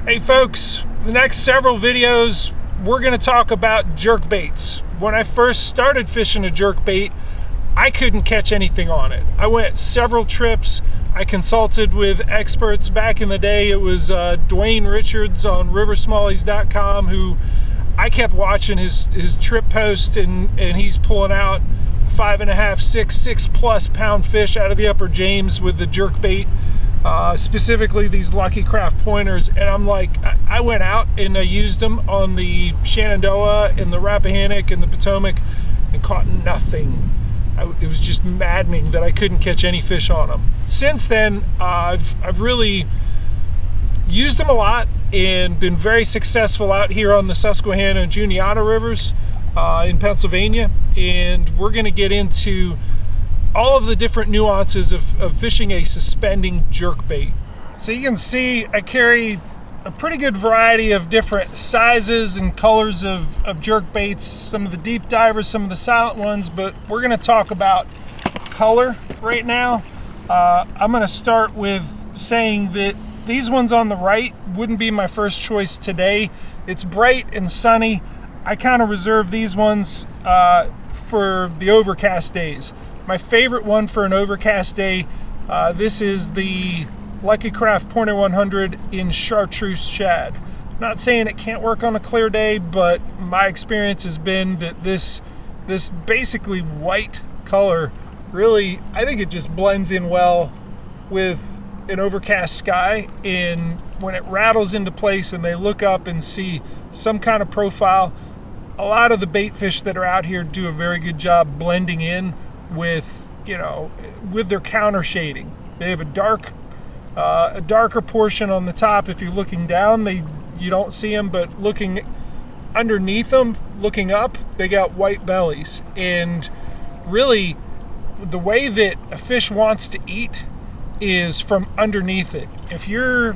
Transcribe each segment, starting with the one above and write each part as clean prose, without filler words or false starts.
Hey folks, the next several videos we're going to talk about jerkbaits. When I first started fishing a jerkbait, I couldn't catch anything on it. I went several trips. I consulted with experts. Back in the day, it was Dwayne Richards on riversmallies.com, who I kept watching his trip post, and he's pulling out 5.5, 6+ pound fish out of the Upper James with the jerkbait. Specifically these Lucky Craft pointers, and I'm like, I went out and I used them on the Shenandoah and the Rappahannock and the Potomac and caught nothing. It was just maddening that I couldn't catch any fish on them. Since then, I've really used them a lot and been very successful out here on the Susquehanna and Juniata rivers in Pennsylvania, and we're going to get into all of the different nuances of fishing a suspending jerkbait. So you can see I carry a pretty good variety of different sizes and colors of jerkbaits, some of the deep divers, some of the silent ones, but we're going to talk about color right now. I'm going to start with saying that these ones on the right wouldn't be my first choice today. It's bright and sunny. I kind of reserve these ones for the overcast days. My favorite one for an overcast day, this is the Lucky Craft Pointer 100 in chartreuse shad. Not saying it can't work on a clear day, but my experience has been that this basically white color really, I think it just blends in well with an overcast sky, and when it rattles into place and they look up and see some kind of profile, a lot of the bait fish that are out here do a very good job blending in with, with their counter shading. They have a darker portion on the top. If you're looking down, you don't see them, but looking underneath them, looking up, they got white bellies. And really, the way that a fish wants to eat is from underneath it. If you're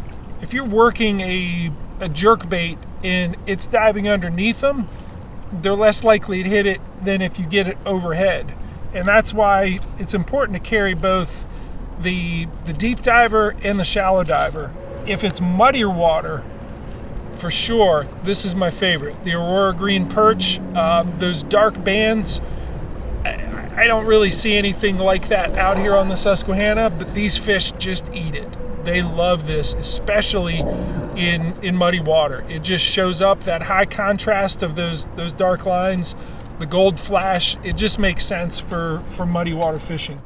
working a jerkbait and it's diving underneath them, they're less likely to hit it than if you get it overhead. And that's why it's important to carry both the deep diver and the shallow diver. If it's muddier water, for sure, this is my favorite. The Aurora Green Perch, those dark bands, I don't really see anything like that out here on the Susquehanna, but these fish just eat it. They love this, especially in muddy water. It just shows up, that high contrast of those dark lines, the gold flash. It just makes sense for muddy water fishing.